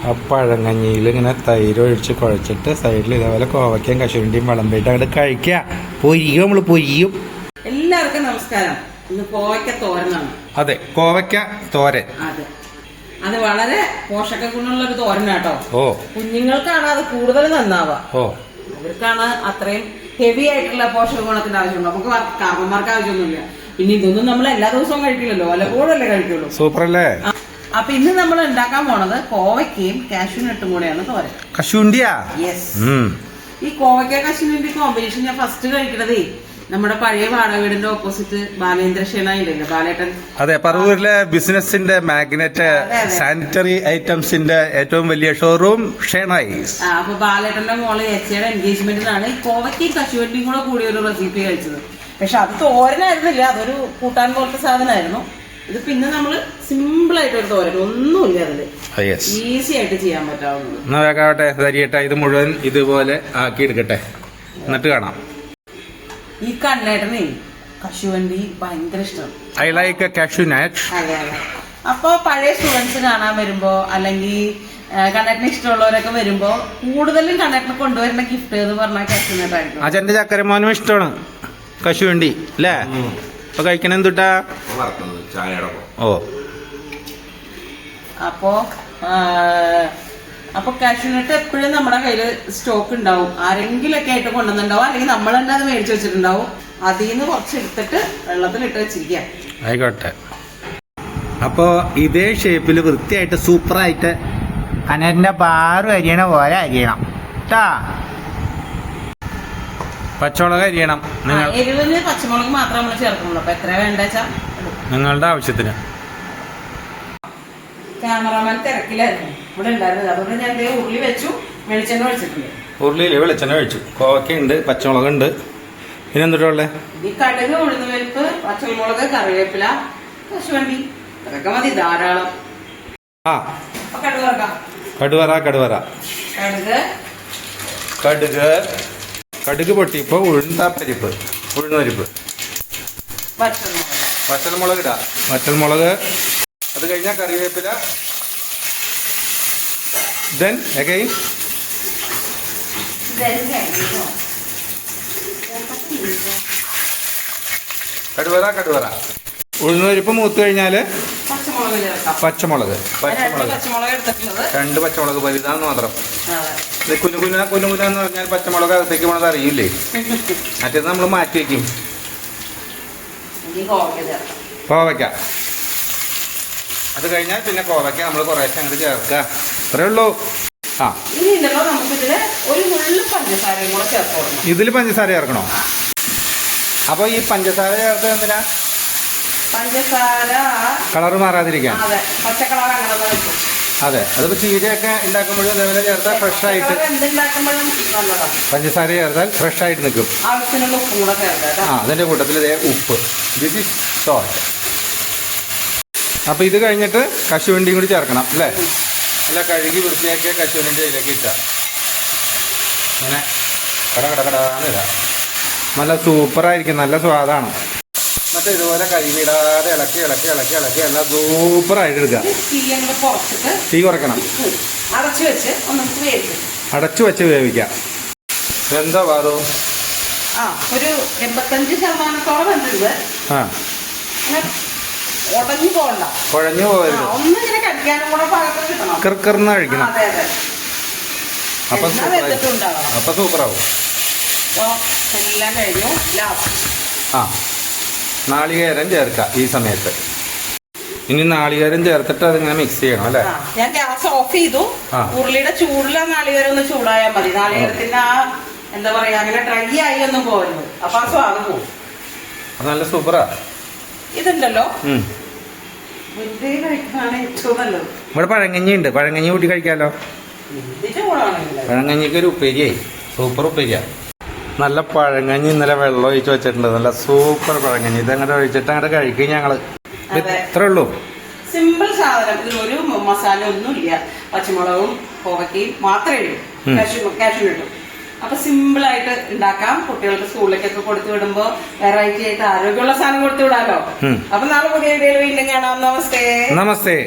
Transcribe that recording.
ആ പഴങ്കഞ്ഞിയിൽ ഇങ്ങനെ തൈര് ഒഴിച്ച് കുഴച്ചിട്ട് സൈഡിൽ ഇതേപോലെ കോവയ്ക്കയും കശുവണ്ടിയും വിളമ്പിയിട്ട് അങ്ങോട്ട് കഴിക്കുക. പൊരിയും നമ്മള് പൊരിയും. എല്ലാവർക്കും നമസ്കാരം. ഇന്ന് കോവയ്ക്ക തോരനാണ്. അതെ, കോവയ്ക്ക തോരൻ. അതെ, അത് വളരെ പോഷക ഗുണമുള്ള ഒരു തോരനാട്ടോ. ഓ, കുഞ്ഞുങ്ങൾക്കാണ് അത് കൂടുതൽ നന്നാവുക. ഓ, അവർക്കാണ് അത്രയും ഹെവി ആയിട്ടുള്ള പോഷക ഗുണത്തിന്റെ ആവശ്യമുണ്ട്. നമുക്ക് കാർബന്മാർക്ക് ആവശ്യമൊന്നുമില്ല. പിന്നെ ഇതൊന്നും നമ്മൾ എല്ലാ ദിവസവും കഴിക്കില്ലല്ലോ, വല്ലപ്പോഴല്ലേ കഴിക്കുള്ളൂ. സൂപ്പർ അല്ലേ? അപ്പൊ ഇന്ന് നമ്മൾ ഉണ്ടാക്കാൻ പോണത് കോവയ്ക്കയും കാഷ്യൂനട്ടും കൂടെയാണ് തോരൻ. കശുവണ്ടിയാ? യെസ്. ഈ കോവയ്ക്ക കാഷ്യൂനട്ട് കോമ്പിനേഷൻ ഞാൻ ഫസ്റ്റ് കഴിക്കണതേ നമ്മുടെ പഴയ വാടക വീടിന്റെ ഓപ്പോസിറ്റ് ബാലേന്ദ്ര ഷേണയില്ലല്ലോ, ബാലേട്ടൻ. അതെ, പറവൂരിലെ ബിസിനസിന്റെ മാഗ്നറ്റ് സാനിറ്ററി ഐറ്റംസിന്റെ ഏറ്റവും വലിയ ഷോറൂം ഷേണൈസ്. അപ്പൊ ബാലേട്ടന്റെ മോള് എച്ചയുടെ എൻഗേജ്മെന്റിനാണ് ഈ കോവയ്ക്കയും കശുവണ്ടിയും കൂടെ കൂടി ഒരു റെസിപ്പി കഴിച്ചത്. പക്ഷെ അത് തോരനായിരുന്നില്ല, അതൊരു കൂട്ടാൻ പോലത്തെ സാധനമായിരുന്നു. ഇത് പിന്നെ നമ്മള് സിമ്പിൾ ആയിട്ട് ഒരു തോരൻ, ഒന്നുമില്ല അതില്, ഈസി ആയിട്ട് ചെയ്യാൻ പറ്റാവുന്നത്. ഇത് മുഴുവൻ ഇതുപോലെ ആക്കി എടുക്കട്ടെ, എന്നിട്ട് കാണാം. ഈ കണ്ണേട്ടനെ കശുവണ്ടി ഭയങ്കര ഇഷ്ടമാണ്. I like cashew nut. അതെ അതെ. അപ്പൊ പഴയ സ്റ്റുഡൻസ് കാണാൻ വരുമ്പോ അല്ലെങ്കിൽ കണ്ണേട്ടന് ഇഷ്ടമുള്ളവരൊക്കെ വരുമ്പോ കൂടുതലും കണ്ണേട്ടന് കൊണ്ടുവരുന്ന ഗിഫ്റ്റ് എന്ന് പറഞ്ഞാൽ കാഷ്യൂ നട്ട് ആയിരിക്കും. അച്ഛന്റെ ചക്കരമോനും ഇഷ്ടമാണ് കശുവണ്ടി അല്ലേ? അപ്പൊ കഴിക്കണ എന്തുട്ടാ? ഓ, അപ്പൊ കാഷ്യൂനട്ട് എപ്പോഴും നമ്മുടെ കയ്യില് സ്റ്റോക്ക് ഉണ്ടാവും. ആരെങ്കിലൊക്കെ ആയിട്ട് കൊണ്ടുവന്നിട്ടുണ്ടാവും, അല്ലെങ്കിൽ നമ്മൾ തന്നെ അത് മേടിച്ചു വെച്ചിട്ടുണ്ടാവും. അതിൽ നിന്ന് കുറച്ച് എടുത്തിട്ട് വെള്ളത്തിലിട്ട് വെച്ചിരിക്കാം. ആയിക്കോട്ടെ. അപ്പോ ഇതേ ഷേപ്പില് വൃത്തിയായിട്ട് സൂപ്പറായിട്ട് അനന്റെ ബാറ് അരിയണ പോലെ അരിയണം കേട്ടാ. പച്ചമുളക് അരിയണം. എരിവിന് പച്ചമുളക് മാത്രം നമ്മൾ ചേർക്കുള്ളൂ. അപ്പൊ എത്ര വേണ്ടെച്ചാ നിങ്ങളുടെ ആവശ്യത്തിന്. ക്യാമറമാൻ തിരക്കിലായിരുന്നു, ഇവിടെ ഉണ്ടായിരുന്നത്. അതുകൊണ്ട് ഞാൻ ഉരുളി വെച്ചു, വെളിച്ചെണ്ണ ഒഴിച്ചിട്ടുണ്ട്. ഉരുളിയില് വെളിച്ചെണ്ണ ഒഴിച്ചു. കോവയ്ക്കുണ്ട്, പച്ചമുളക് ഉണ്ട്, പിന്നെ എന്തുട്ടുള്ളേ? ഈ കടുക്, ഉഴുന്നുപരിപ്പ്, പച്ചമുളക്, കറിവേപ്പില, കശുവണ്ടി, അതൊക്കെ മതി ധാരാളം. ആ, കടുവറ കടുക് പൊട്ടിയപ്പോ ഉഴുന്നരിപ്പ്, വറ്റൽമുളക് ഇടാം. വറ്റൽമുളക്, അത് കഴിഞ്ഞാൽ കറിവേപ്പില, then again കടുവറ. ഉഴുന്നുപരിപ്പ് മൂത്ത് കഴിഞ്ഞാല് പച്ചമുളക് 2 പച്ചമുളക് വലുതാന്ന് മാത്രം. കുനുകുന എന്ന് പറഞ്ഞാൽ പച്ചമുളക് അകത്തേക്ക് പോണത് അറിയില്ലേ? മറ്റേത് നമ്മൾ മാറ്റി വെക്കും. കോവയ്ക്ക, അത് കഴിഞ്ഞാൽ പിന്നെ കോവയ്ക്ക നമ്മൾ കുറേശ്ശെ അങ്ങോട്ട് ചേർക്കുക. അത്രേ ഉള്ളൂ. ആ, ഇതില് പഞ്ചസാര ചേർക്കണോ? അപ്പൊ ഈ പഞ്ചസാര ചേർത്ത് എന്തിനാ? കളറ് മാറാതിരിക്കാൻ. അതെ, അതിപ്പോ ചീരയൊക്കെ ഉണ്ടാക്കുമ്പോഴും അതേപോലെ ചേർത്താൽ ഫ്രഷ് ആയിട്ട്, പഞ്ചസാര ചേർത്താൽ ഫ്രഷ് ആയിട്ട് നിൽക്കും. ആ, അതിന്റെ കൂട്ടത്തിൽ ഇതേ ഉപ്പ്, ദിസ് ഈസ് സോൾട്ട്. അപ്പൊ ഇത് കഴിഞ്ഞിട്ട് കശുവണ്ടിയും കൂടി ചേർക്കണം അല്ലേ? നല്ല കഴുകി വൃത്തിയാക്കിയ കശുവണ്ടി അതിലേക്ക് ഇട്ടാ അങ്ങനെ കടകടാന്ന് ഇടാം. നല്ല സൂപ്പറായിരിക്കും, നല്ല സ്വാദാണ്. എന്നിട്ട് ഇതുപോലെ കൈവിടാതെ ഇളക്കി എല്ലാം സൂപ്പറായിട്ട് എടുക്കുക. തീ കുറയ്ക്കണം, അടച്ചു വെച്ച് വേവിക്കാം. എന്താ വാദോ? ഒരു 85% വെന്തിട്ട്. ആ, കുഴഞ്ഞു പോകരുത്, കിർക്കിർന്ന് കഴിക്കണം. അപ്പൊ സൂപ്പറാവും. ആ, നാളികേരം ചേർക്കാം ഈ സമയത്ത്. ഇനി നാളികേരം ചേർത്തിട്ട് അതിങ്ങനെ മിക്സ് ചെയ്യണം അല്ലേ? ഞാൻ ഗ്യാസ് ഓഫ് ചെയ്തു. ഉരുളിയുടെ ചൂടിലാ നാളികേരം ഒന്ന് ചൂടായാൽ മതി. നാളികേരത്തിന്റെ ആ എന്താ പറയാ, അങ്ങനെ ഡ്രൈ ആയി ഒന്നും പോകരുത്. അപ്പൊ ആ സ്വാദ് പോകും. അത് നല്ല സൂപ്പറാ. ഇതുണ്ടല്ലോ ഇവിടെ പഴങ്കഞ്ഞി ഉണ്ട്, പഴങ്കഞ്ഞി കൂട്ടി കഴിക്കാലോ. പഴങ്കഞ്ഞിക്ക് ഒരു ഉപ്പേരിയായി, സൂപ്പർ ഉപ്പേരിയാ. നല്ല പഴങ്കഞ്ഞി ഇന്നലെ വെള്ളം ഒഴിച്ച് വെച്ചിട്ടുണ്ട്, നല്ല സൂപ്പർ പഴങ്കഞ്ഞി. ഇതങ്ങോട്ട് ഒഴിച്ചിട്ട് അങ്ങോട്ട് കഴിക്കും ഞങ്ങള്. ഇത്രേ ഉള്ളൂ, സിമ്പിൾ സാധനം. ഇതിലൊരു മസാല ഒന്നുമില്ല, പച്ചമുളകും കോവയ്ക്കയും മാത്രമേ ഉള്ളൂ, കാഷ്യൂ കിട്ടും. അപ്പൊ സിമ്പിൾ ആയിട്ട് ഉണ്ടാക്കാം. കുട്ടികൾക്ക് സ്കൂളിലേക്കൊക്കെ കൊടുത്തു വിടുമ്പോ വെറൈറ്റി ആയിട്ട് ആരോഗ്യമുള്ള സാധനം കൊടുത്തു വിടാലോ. അപ്പൊ നാളെ പുതിയ വീഡിയോയിൽ വീണ്ടും കാണാം. നമസ്തേ.